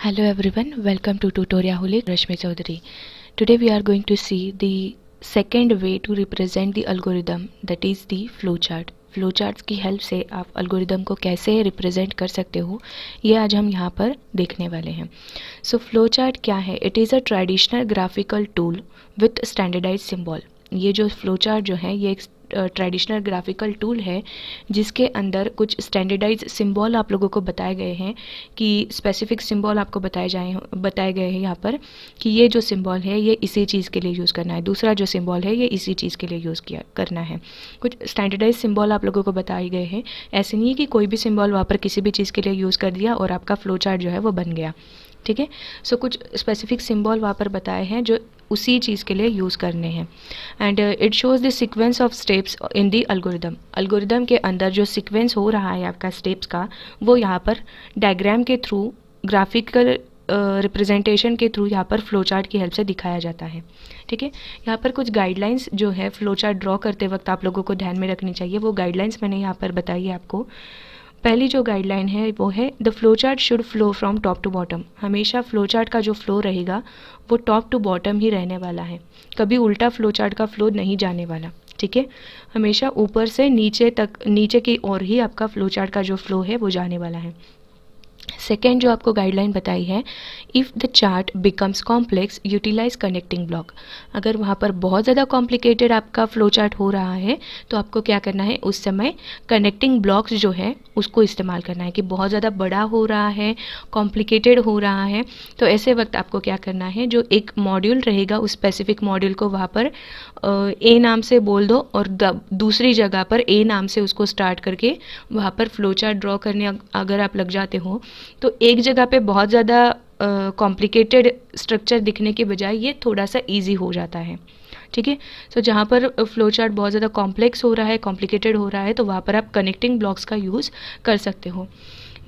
Hello everyone, welcome to Tutoriaholic Rashmi Chaudhary. Today we are going to see the second way to represent the algorithm, that is the flowchart. फ्लोचार्ट्स की help से आप algorithm को कैसे represent कर सकते हो, ये आज हम यहाँ पर देखने वाले हैं. सो फ्लोचार्ट क्या है? It is a traditional graphical tool with standardize symbol. ये जो फ्लोचार्ट जो है ये एक ट्रेडिशनल ग्राफिकल टूल है जिसके अंदर कुछ स्टैंडर्डाइज सिंबल आप लोगों को बताए गए हैं, कि स्पेसिफिक सिंबल आपको बताए गए हैं यहाँ पर कि ये जो सिंबल है ये इसी चीज़ के लिए यूज़ करना है, दूसरा जो सिंबल है ये इसी चीज़ के लिए यूज़ करना है. कुछ स्टैंडर्डाइज सिंबल आप लोगों को बताए गए हैं. ऐसे नहीं है कि कोई भी सिंबल वहाँ पर किसी भी चीज़ के लिए यूज़ कर दिया और आपका फ्लो चार्ट जो है वो बन गया. ठीक है. सो कुछ स्पेसिफिक सिंबल वहाँ पर बताए हैं जो उसी चीज़ के लिए यूज़ करने हैं. And it shows the sequence of steps in the algorithm. Algorithm के अंदर जो सीक्वेंस हो रहा है आपका स्टेप्स का, वो यहाँ पर डायग्राम के थ्रू, ग्राफिकल रिप्रेजेंटेशन के थ्रू यहाँ पर फ्लो चार्ट की हेल्प से दिखाया जाता है. ठीक है. यहाँ पर कुछ गाइडलाइंस जो है फ्लो चार्ट ड्रॉ करते वक्त आप लोगों को ध्यान में रखनी चाहिए, वो गाइडलाइंस मैंने यहाँ पर बताई है आपको. पहली जो गाइडलाइन है वो है the flow chart should flow from top to bottom. हमेशा फ्लो चार्ट का जो फ्लो रहेगा वो टॉप टू बॉटम ही रहने वाला है, कभी उल्टा फ्लो चार्ट का फ्लो नहीं जाने वाला. ठीक है. हमेशा ऊपर से नीचे तक, नीचे की ओर ही आपका फ्लो चार्ट का जो फ्लो है वो जाने वाला है. सेकेंड जो आपको गाइडलाइन बताई है, if the chart becomes complex utilize connecting block. अगर वहाँ पर बहुत ज़्यादा कॉम्प्लिकेटेड आपका फ्लो चार्ट हो रहा है तो आपको क्या करना है, उस समय कनेक्टिंग ब्लॉक्स जो है उसको इस्तेमाल करना है. कि बहुत ज़्यादा बड़ा हो रहा है, कॉम्प्लिकेटेड हो रहा है, तो ऐसे वक्त आपको क्या करना है, जो एक मॉड्यूल रहेगा उस स्पेसिफिक मॉड्यूल को वहाँ पर ए नाम से बोल दो और दूसरी जगह पर ए नाम से उसको स्टार्ट करके वहाँ पर फ्लो चार्ट ड्रॉ करने अगर आप लग जाते हो तो एक जगह पे बहुत ज़्यादा कॉम्प्लिकेटेड स्ट्रक्चर दिखने के बजाय ये थोड़ा सा इजी हो जाता है. ठीक है. सो जहाँ पर फ्लो चार्ट बहुत ज़्यादा कॉम्प्लेक्स हो रहा है, कॉम्प्लिकेटेड हो रहा है, तो वहाँ पर आप कनेक्टिंग ब्लॉक्स का यूज़ कर सकते हो.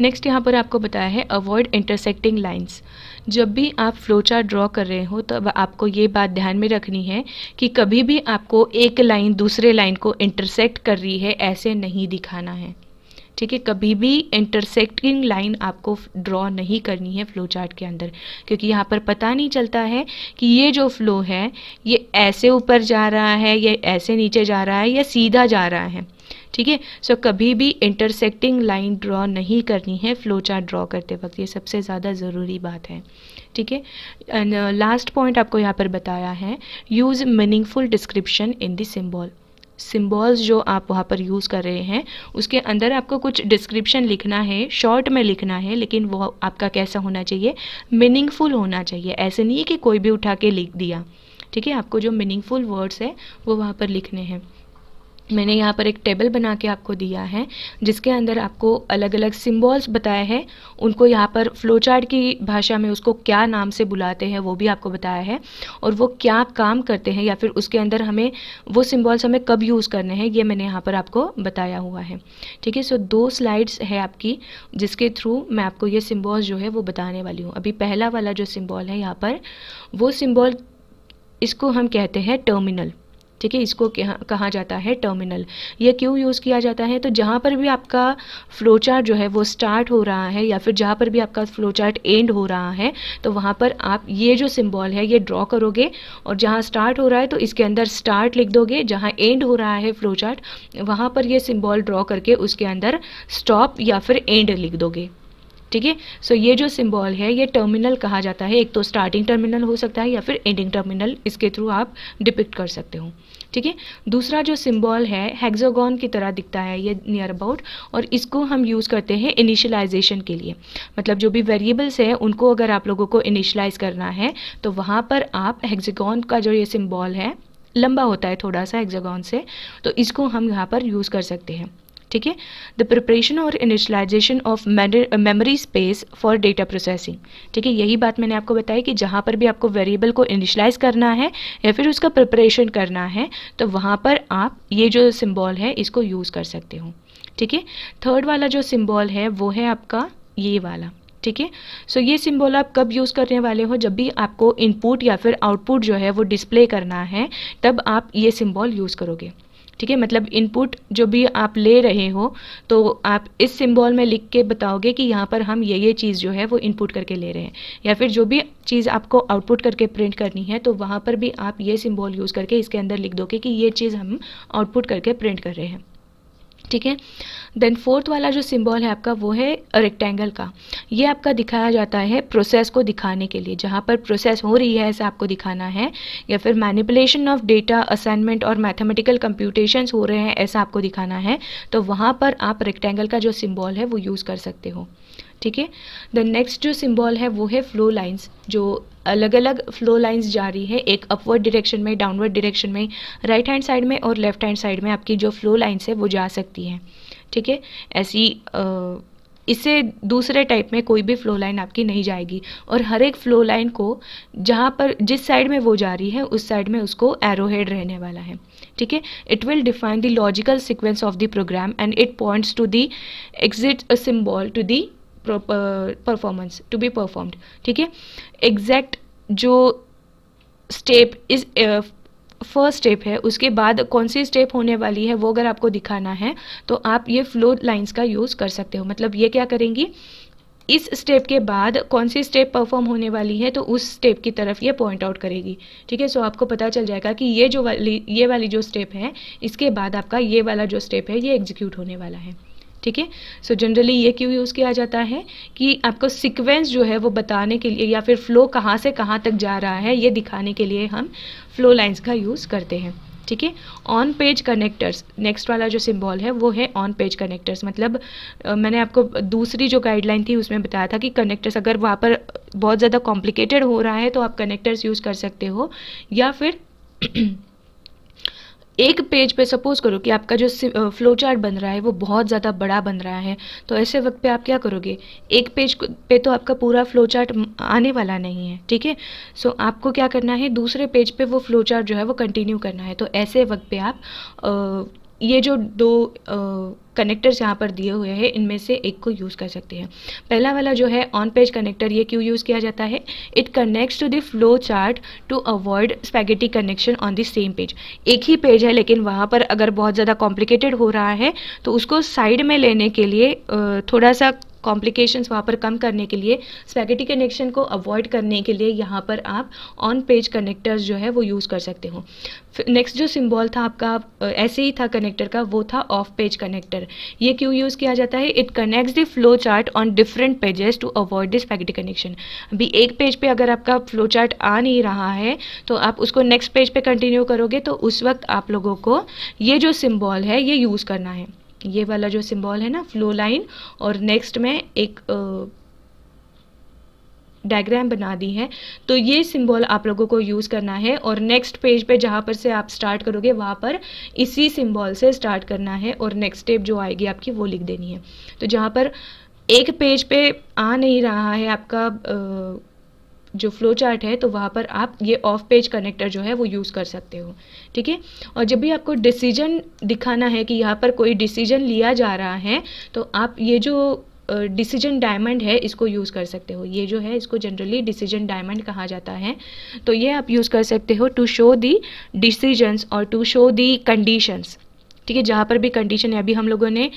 नेक्स्ट यहाँ पर आपको बताया है अवॉइड इंटरसेक्टिंग लाइंस. जब भी आप फ्लो चार्ट ड्रॉ कर रहे हो तब आपको ये बात ध्यान में रखनी है कि कभी भी आपको एक लाइन दूसरे लाइन को इंटरसेक्ट कर रही है ऐसे नहीं दिखाना है. ठीक है. कभी भी इंटरसेक्टिंग लाइन आपको ड्रॉ नहीं करनी है फ्लो चार्ट के अंदर, क्योंकि यहाँ पर पता नहीं चलता है कि ये जो फ्लो है ये ऐसे ऊपर जा रहा है, ये ऐसे नीचे जा रहा है, या सीधा जा रहा है. ठीक है. सो कभी भी इंटरसेक्टिंग लाइन ड्रॉ नहीं करनी है फ्लो चार्ट ड्रॉ करते वक्त, ये सबसे ज़्यादा ज़रूरी बात है. ठीक है. एंड लास्ट पॉइंट आपको यहाँ पर बताया है, use meaningful description in the symbol. Symbols जो आप वहाँ पर यूज़ कर रहे हैं उसके अंदर आपको कुछ डिस्क्रिप्शन लिखना है, शॉर्ट में लिखना है, लेकिन वो आपका कैसा होना चाहिए, मीनिंगफुल होना चाहिए. ऐसे नहीं है कि कोई भी उठा के लिख दिया. ठीक है. आपको जो मीनिंगफुल वर्ड्स है वो वहाँ पर लिखने हैं. मैंने यहाँ पर एक टेबल बना के आपको दिया है जिसके अंदर आपको अलग अलग सिंबल्स बताए हैं, उनको यहाँ पर फ्लोचार्ट की भाषा में उसको क्या नाम से बुलाते हैं वो भी आपको बताया है, और वो क्या काम करते हैं या फिर उसके अंदर हमें वो सिंबल्स हमें कब यूज़ करने हैं ये मैंने यहाँ पर आपको बताया हुआ है. ठीक है. सो 2 स्लाइड्स है आपकी जिसके थ्रू मैं आपको ये सिंबल्स जो है वो बताने वाली हूँ. अभी पहला वाला जो सिंबल है यहाँ पर, वो सिंबल, इसको हम कहते हैं टर्मिनल. ठीक है. इसको कहा जाता है टर्मिनल. ये क्यों यूज़ किया जाता है, तो जहाँ पर भी आपका फ्लो चार्ट जो है वो स्टार्ट हो रहा है या फिर जहाँ पर भी आपका फ्लो चार्ट एंड हो रहा है तो वहाँ पर आप ये जो सिंबल है ये ड्रॉ करोगे, और जहाँ स्टार्ट हो रहा है तो इसके अंदर स्टार्ट लिख दोगे, जहाँ एंड हो रहा है फ्लो चार्ट वहाँ पर ये सिंबल ड्रॉ करके उसके अंदर स्टॉप या फिर एंड लिख दोगे. ठीक है. सो ये जो सिंबल है ये टर्मिनल कहा जाता है. एक तो स्टार्टिंग टर्मिनल हो सकता है या फिर एंडिंग टर्मिनल, इसके थ्रू आप डिपिक्ट कर सकते हो. ठीक है. दूसरा जो सिंबल है हेक्सागोन की तरह दिखता है ये नियर अबाउट, और इसको हम यूज़ करते हैं इनिशियलाइजेशन के लिए. मतलब जो भी वेरिएबल्स है उनको अगर आप लोगों को इनिशियलाइज करना है तो वहाँ पर आप हेक्सागोन का जो ये सिंबल है, लंबा होता है थोड़ा सा हेक्सागोन से, तो इसको हम यहाँ पर यूज़ कर सकते हैं. ठीक है. द प्रिपरेशन और initialization of memory space for data processing. ठीक है. यही बात मैंने आपको बताई कि जहाँ पर भी आपको वेरिएबल को इनिशियलाइज करना है या फिर उसका प्रिपरेशन करना है तो वहाँ पर आप ये जो सिंबल है इसको यूज़ कर सकते हो. ठीक है. थर्ड वाला जो सिंबल है वो है आपका ये वाला. ठीक है. सो ये सिंबल आप कब यूज़ करने वाले हो, जब भी आपको इनपुट या फिर आउटपुट जो है वो डिस्प्ले करना है तब आप ये सिंबल यूज़ करोगे. ठीक है, मतलब इनपुट जो भी आप ले रहे हो तो आप इस सिंबल में लिख के बताओगे कि यहाँ पर हम ये चीज़ जो है वो इनपुट करके ले रहे हैं, या फिर जो भी चीज़ आपको आउटपुट करके प्रिंट करनी है तो वहाँ पर भी आप ये सिंबल यूज़ करके इसके अंदर लिख दोगे कि ये चीज़ हम आउटपुट करके प्रिंट कर रहे हैं। ठीक है, देन फोर्थ वाला जो सिंबल है आपका वो है रेक्टेंगल का। ये आपका दिखाया जाता है प्रोसेस को दिखाने के लिए, जहाँ पर प्रोसेस हो रही है ऐसा आपको दिखाना है, या फिर मैनिपुलेशन ऑफ डेटा, असाइनमेंट और मैथमेटिकल कंप्यूटेशंस हो रहे हैं ऐसा आपको दिखाना है, तो वहाँ पर आप रेक्टेंगल का जो सिंबल है वो यूज़ कर सकते हो। ठीक है, द नेक्स्ट जो सिंबल है वो है फ्लो लाइंस, जो अलग अलग फ्लो लाइंस जा रही है, एक अपवर्ड डायरेक्शन में, डाउनवर्ड डायरेक्शन में, राइट हैंड साइड में और लेफ्ट हैंड साइड में आपकी जो फ्लो लाइंस है वो जा सकती हैं। ठीक है, ऐसी इससे दूसरे टाइप में कोई भी फ्लो लाइन आपकी नहीं जाएगी, और हर एक फ्लो लाइन को जहाँ पर जिस साइड में वो जा रही है उस साइड में उसको एरो हेड रहने वाला है। ठीक है, it will define the logical sequence of the program and it points to the exit symbol to the performance to be performed. ठीक है, एग्जैक्ट जो स्टेप इस फर्स्ट स्टेप है उसके बाद कौन सी स्टेप होने वाली है वो अगर आपको दिखाना है तो आप ये फ्लो लाइंस का यूज़ कर सकते हो। मतलब ये क्या करेंगी, इस स्टेप के बाद कौन सी स्टेप परफॉर्म होने वाली है तो उस स्टेप की तरफ ये पॉइंट आउट करेगी। ठीक है, सो आपको पता चल जाएगा कि ये वाली जो स्टेप है इसके बाद आपका ये वाला जो स्टेप है ये एग्जीक्यूट होने वाला है। ठीक है, सो जनरली ये क्यों यूज़ किया जाता है कि आपको सीक्वेंस जो है वो बताने के लिए, या फिर फ्लो कहाँ से कहाँ तक जा रहा है ये दिखाने के लिए हम फ्लो लाइंस का यूज़ करते हैं। ठीक है, ऑन पेज कनेक्टर्स, नेक्स्ट वाला जो सिंबल है वो है ऑन पेज कनेक्टर्स। मतलब मैंने आपको दूसरी जो गाइडलाइन थी उसमें बताया था कि कनेक्टर्स अगर वहाँ पर बहुत ज़्यादा कॉम्प्लिकेटेड हो रहा है तो आप कनेक्टर्स यूज़ कर सकते हो, या फिर एक पेज पे सपोज करो कि आपका जो फ्लो चार्ट बन रहा है वो बहुत ज़्यादा बड़ा बन रहा है, तो ऐसे वक्त पे आप क्या करोगे, एक पेज पे तो आपका पूरा फ्लो चार्ट आने वाला नहीं है। ठीक है, सो आपको क्या करना है, दूसरे पेज पे वो फ्लो चार्ट जो है वो कंटिन्यू करना है। तो ऐसे वक्त पे आप ये जो दो कनेक्टर्स यहाँ पर दिए हुए हैं इनमें से एक को यूज़ कर सकते हैं। पहला वाला जो है ऑन पेज कनेक्टर, ये क्यों यूज़ किया जाता है, it connects to the flow chart to avoid spaghetti connection on the same page. एक ही पेज है लेकिन वहाँ पर अगर बहुत ज़्यादा कॉम्प्लिकेटेड हो रहा है तो उसको साइड में लेने के लिए थोड़ा सा कॉम्प्लिकेशंस वहाँ पर कम करने के लिए, स्पैगेटी कनेक्शन को अवॉइड करने के लिए यहाँ पर आप ऑन पेज कनेक्टर्स जो है वो यूज़ कर सकते हो। नेक्स्ट जो सिंबल था आपका ऐसे ही था कनेक्टर का, वो था ऑफ पेज कनेक्टर। ये क्यों यूज़ किया जाता है, it connects the flow chart on different pages to avoid the spaghetti connection. अभी एक पेज पे अगर आपका फ्लो चार्ट आ नहीं रहा है तो आप उसको नेक्स्ट पेज पे कंटिन्यू करोगे तो उस वक्त आप लोगों को ये जो सिंबल है ये यूज़ करना है। ये वाला जो सिंबल है ना फ्लो लाइन, और नेक्स्ट में एक डायग्राम बना दी है, तो ये सिंबल आप लोगों को यूज़ करना है, और नेक्स्ट पेज पे जहाँ पर से आप स्टार्ट करोगे वहाँ पर इसी सिंबल से स्टार्ट करना है, और नेक्स्ट स्टेप जो आएगी आपकी वो लिख देनी है। तो जहाँ पर एक पेज पे आ नहीं रहा है आपका जो फ्लो चार्ट है तो वहाँ पर आप ये ऑफ पेज कनेक्टर जो है वो यूज़ कर सकते हो। ठीक है, और जब भी आपको डिसीजन दिखाना है कि यहाँ पर कोई डिसीजन लिया जा रहा है तो आप ये जो डिसीजन डायमंड है इसको यूज़ कर सकते हो। ये जो है इसको जनरली डिसीजन डायमंड कहा जाता है, तो ये आप यूज़ कर सकते हो टू शो दी डिसीजंस और टू शो दी कंडीशंस। ठीक है, जहाँ पर भी कंडीशन है, अभी हम लोगों ने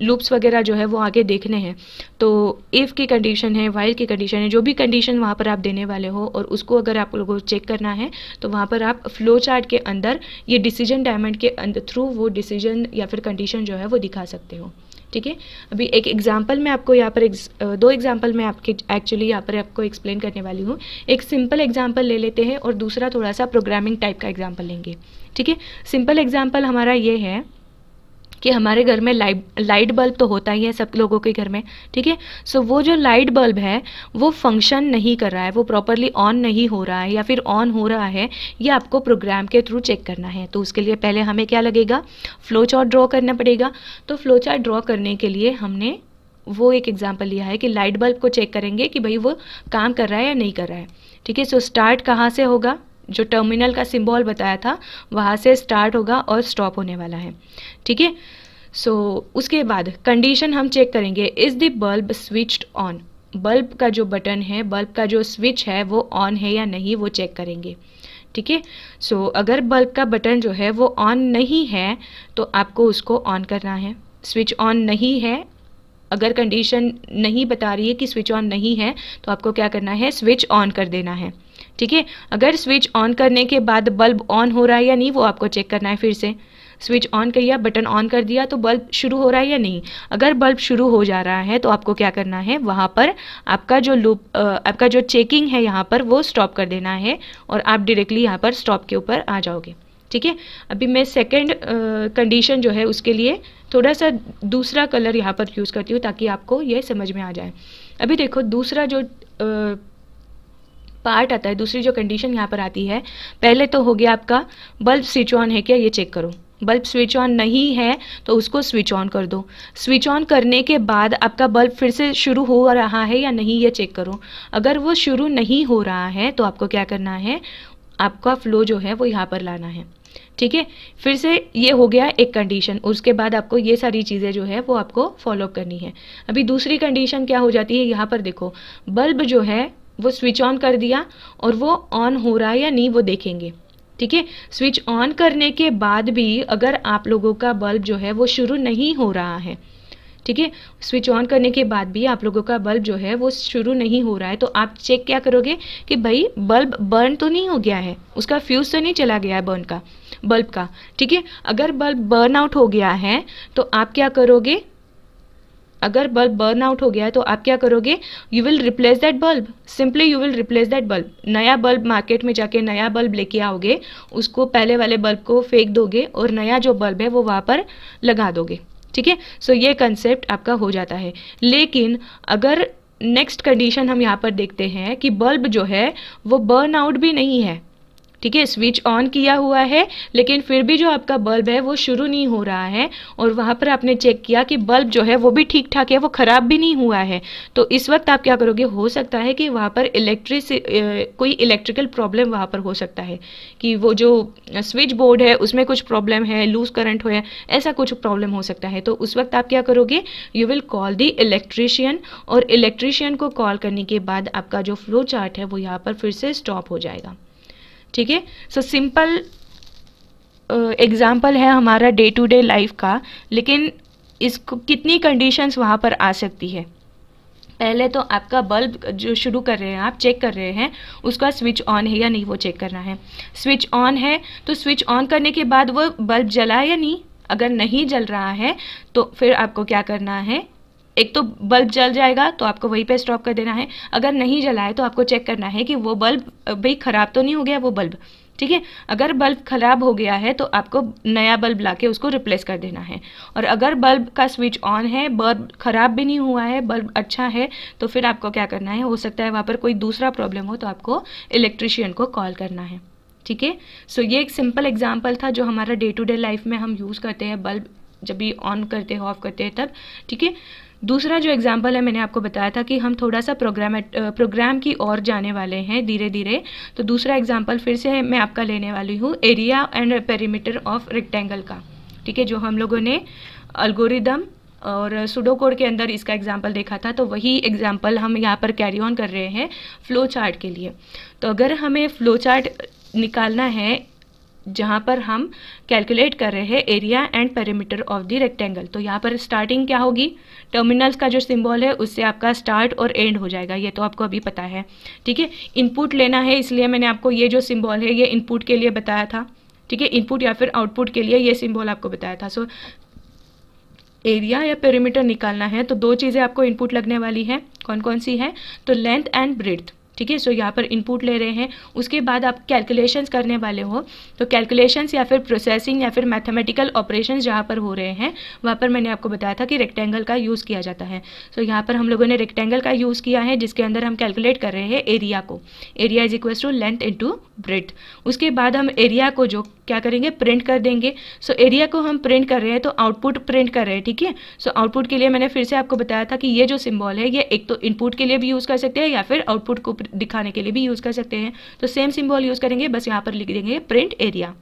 लूप्स वगैरह जो है वो आगे देखने हैं, तो इफ़ की कंडीशन है, वाइल की कंडीशन है, जो भी कंडीशन वहाँ पर आप देने वाले हो और उसको अगर आप लोगों को चेक करना है तो वहाँ पर आप फ्लो चार्ट के अंदर ये डिसीजन डायमंड के अंदर थ्रू वो डिसीजन या फिर कंडीशन जो है वो दिखा सकते हो। ठीक है, अभी एक एग्जांपल मैं आपको यहाँ पर दो एग्जांपल मैं आपके एक्चुअली यहाँ पर आपको एक्सप्लेन करने वाली हूँ। एक सिंपल एग्जांपल ले लेते हैं और दूसरा थोड़ा सा प्रोग्रामिंग टाइप का एग्जांपल लेंगे। ठीक है, सिंपल एग्जांपल हमारा ये है कि हमारे घर में लाइट बल्ब तो होता ही है सब लोगों के घर में। ठीक है, सो वो जो लाइट बल्ब है वो फंक्शन नहीं कर रहा है, वो प्रॉपरली ऑन नहीं हो रहा है या फिर ऑन हो रहा है, ये आपको प्रोग्राम के थ्रू चेक करना है। तो उसके लिए पहले हमें क्या लगेगा, फ्लो चार्ट ड्रॉ करना पड़ेगा। तो फ्लो चार्ट ड्रॉ करने के लिए हमने वो एक एग्जाम्पल लिया है कि लाइट बल्ब को चेक करेंगे कि भाई वो काम कर रहा है या नहीं कर रहा है। ठीक है, सो स्टार्ट कहाँ से होगा, जो टर्मिनल का सिंबल बताया था वहाँ से स्टार्ट होगा और स्टॉप होने वाला है। ठीक है, सो उसके बाद कंडीशन हम चेक करेंगे, is the bulb switched on, bulb का जो बटन है, बल्ब का जो स्विच है वो ऑन है या नहीं वो चेक करेंगे। ठीक है। सो अगर बल्ब का बटन जो है वो ऑन नहीं है तो आपको उसको ऑन करना है। स्विच ऑन नहीं है, अगर कंडीशन नहीं बता रही है कि स्विच ऑन नहीं है तो आपको क्या करना है, स्विच ऑन कर देना है। ठीक है। अगर स्विच ऑन करने के बाद बल्ब ऑन हो रहा है या नहीं वो आपको चेक करना है। फिर से स्विच ऑन किया, बटन ऑन कर दिया तो बल्ब शुरू हो रहा है या नहीं। अगर बल्ब शुरू हो जा रहा है तो आपको क्या करना है, वहाँ पर आपका जो लूप आपका जो चेकिंग है यहाँ पर वो स्टॉप कर देना है और आप डायरेक्टली यहाँ पर स्टॉप के ऊपर आ जाओगे। ठीक है। अभी मैं सेकंड कंडीशन जो है उसके लिए थोड़ा सा दूसरा कलर यहाँ पर यूज़ करती हूँ ताकि आपको ये समझ में आ जाए। अभी देखो दूसरा जो पार्ट आता है, दूसरी जो कंडीशन यहाँ पर आती है, पहले तो हो गया आपका बल्ब स्विच ऑन है क्या ये चेक करो। बल्ब स्विच ऑन नहीं है तो उसको स्विच ऑन कर दो। स्विच ऑन करने के बाद आपका बल्ब फिर से शुरू हो रहा है या नहीं ये चेक करो। अगर वो शुरू नहीं हो रहा है तो आपको क्या करना है, आपका फ्लो जो है वो यहाँ पर लाना है। ठीक है। फिर से ये हो गया एक कंडीशन, उसके बाद आपको ये सारी चीज़ें जो है वो आपको फॉलो करनी है। अभी दूसरी कंडीशन क्या हो जाती है, यहाँ पर देखो बल्ब जो है वो स्विच ऑन कर दिया और वो ऑन हो रहा है या नहीं वो देखेंगे। ठीक है। स्विच ऑन करने के बाद भी अगर आप लोगों का बल्ब जो है वो शुरू नहीं हो रहा है, ठीक है, स्विच ऑन करने के बाद भी आप लोगों का बल्ब जो है वो शुरू नहीं हो रहा है तो आप चेक क्या करोगे कि भाई बल्ब बर्न तो नहीं हो गया है, उसका फ्यूज़ तो नहीं चला गया है बल्ब का। ठीक है। अगर बल्ब बर्न आउट हो गया है तो आप क्या करोगे, अगर बल्ब बर्न आउट हो गया है तो आप क्या करोगे, you will replace that bulb, simply you will replace that bulb. नया बल्ब मार्केट में जाके नया बल्ब लेके आओगे, उसको पहले वाले बल्ब को फेंक दोगे और नया जो बल्ब है वो वहाँ पर लगा दोगे। ठीक है। सो ये कंसेप्ट आपका हो जाता है। लेकिन अगर नेक्स्ट कंडीशन हम यहाँ पर देखते हैं कि बल्ब जो है वो बर्न आउट भी नहीं है, ठीक है, स्विच ऑन किया हुआ है लेकिन फिर भी जो आपका बल्ब है वो शुरू नहीं हो रहा है और वहाँ पर आपने चेक किया कि बल्ब जो है वो भी ठीक ठाक है, वो ख़राब भी नहीं हुआ है, तो इस वक्त आप क्या करोगे, हो सकता है कि वहाँ पर कोई इलेक्ट्रिकल प्रॉब्लम वहाँ पर हो सकता है कि वो जो स्विच बोर्ड है उसमें कुछ प्रॉब्लम है, लूज करंट हो, ऐसा कुछ प्रॉब्लम हो सकता है। तो उस वक्त आप क्या करोगे, you will call the electrician और इलेक्ट्रीशियन को कॉल करने के बाद आपका जो फ्लो चार्ट है वो यहाँ पर फिर से स्टॉप हो जाएगा। ठीक है। सो सिंपल एग्जाम्पल है हमारा डे टू डे लाइफ का, लेकिन इसको कितनी कंडीशंस वहाँ पर आ सकती है। पहले तो आपका बल्ब जो शुरू कर रहे हैं, आप चेक कर रहे हैं उसका स्विच ऑन है या नहीं वो चेक करना है। स्विच ऑन है तो स्विच ऑन करने के बाद वो बल्ब जला या नहीं, अगर नहीं जल रहा है तो फिर आपको क्या करना है, एक तो बल्ब जल जाएगा तो आपको वहीं पे स्टॉप कर देना है। अगर नहीं जला है तो आपको चेक करना है कि वो बल्ब भाई ख़राब तो नहीं हो गया वो बल्ब। ठीक है। अगर बल्ब ख़राब हो गया है तो आपको नया बल्ब लाके उसको रिप्लेस कर देना है। और अगर बल्ब का स्विच ऑन है, बल्ब ख़राब भी नहीं हुआ है, बल्ब अच्छा है, तो फिर आपको क्या करना है, हो सकता है वहाँ पर कोई दूसरा प्रॉब्लम हो तो आपको इलेक्ट्रीशियन को कॉल करना है। ठीक है। सो ये एक सिंपल एग्जाम्पल था जो हमारा डे टू डे लाइफ में हम यूज़ करते हैं, बल्ब जब भी ऑन करते हैं ऑफ करते हैं तब। ठीक है। दूसरा जो एग्जाम्पल है मैंने आपको बताया था कि हम थोड़ा सा प्रोग्राम की ओर जाने वाले हैं धीरे धीरे। तो दूसरा एग्जाम्पल फिर से मैं आपका लेने वाली हूँ area and perimeter of rectangle का। ठीक है। जो हम लोगों ने एल्गोरिदम और सुडो कोड के अंदर इसका एग्जाम्पल देखा था, तो वही एग्जाम्पल हम यहाँ पर कैरी ऑन कर रहे हैं फ्लो चार्ट के लिए। तो अगर हमें फ्लो चार्ट निकालना है जहाँ पर हम कैलकुलेट कर रहे हैं area and perimeter of the rectangle, तो यहाँ पर स्टार्टिंग क्या होगी, टर्मिनल्स का जो सिंबल है उससे आपका स्टार्ट और एंड हो जाएगा, ये तो आपको अभी पता है। ठीक है। इनपुट लेना है इसलिए मैंने आपको ये जो सिंबल है ये इनपुट के लिए बताया था। ठीक है। इनपुट या फिर आउटपुट के लिए ये सिंबल आपको बताया था। सो एरिया या पेरीमीटर निकालना है तो दो चीज़ें आपको इनपुट लगने वाली है, कौन कौन सी है, तो लेंथ एंड ब्रेड्थ। ठीक है। सो यहाँ पर इनपुट ले रहे हैं, उसके बाद आप कैलकुलेशंस करने वाले हो, तो कैलकुलेशंस या फिर प्रोसेसिंग या फिर मैथमेटिकल ऑपरेशंस जहाँ पर हो रहे हैं वहाँ पर मैंने आपको बताया था कि रेक्टेंगल का यूज़ किया जाता है। सो यहाँ पर हम लोगों ने रेक्टेंगल का यूज़ किया है जिसके अंदर हम कैलकुलेट कर रहे हैं एरिया को, area is equals to length into breadth. उसके बाद हम एरिया को जो क्या करेंगे, प्रिंट कर देंगे। सो एरिया को हम प्रिंट कर रहे हैं तो आउटपुट प्रिंट कर रहे हैं। ठीक है। सो आउटपुट के लिए मैंने फिर से आपको बताया था कि ये जो सिंबल है ये एक तो इनपुट के लिए भी यूज़ कर सकते हैं या फिर आउटपुट को दिखाने के लिए भी यूज़ कर सकते हैं। तो सेम सिंबल यूज़ करेंगे, बस यहाँ पर लिख देंगे प्रिंट एरिया।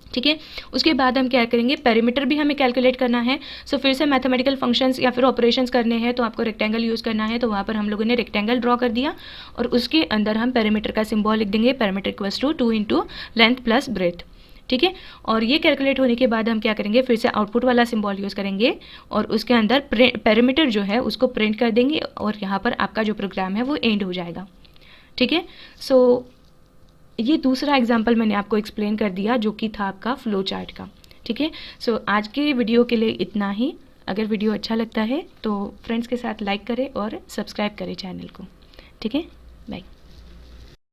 ठीक है। उसके बाद हम क्या करेंगे, पेरीमीटर भी हमें कैलकुलेट करना है। सो फिर से मैथमेटिकल फंक्शंस या फिर ऑपरेशंस करने हैं तो आपको रेक्टेंगल यूज़ करना है, तो वहाँ पर हम लोगों ने रेक्टेंगल ड्रॉ कर दिया और उसके अंदर हम पेरीमीटर का सिंबल लिख देंगे, perimeter equals to 2 into length plus breadth. ठीक है। और ये कैलकुलेट होने के बाद हम क्या करेंगे, फिर से आउटपुट वाला सिंबल यूज़ करेंगे और उसके अंदर पेरीमीटर जो है उसको प्रिंट कर देंगे और यहाँ पर आपका जो प्रोग्राम है वो एंड हो जाएगा। ठीक है। सो ये दूसरा एग्जाम्पल मैंने आपको एक्सप्लेन कर दिया जो कि था आपका फ्लो चार्ट का। ठीक है। सो आज के वीडियो के लिए इतना ही। अगर वीडियो अच्छा लगता है तो फ्रेंड्स के साथ लाइक करें और सब्सक्राइब करें चैनल को। ठीक है। बाय।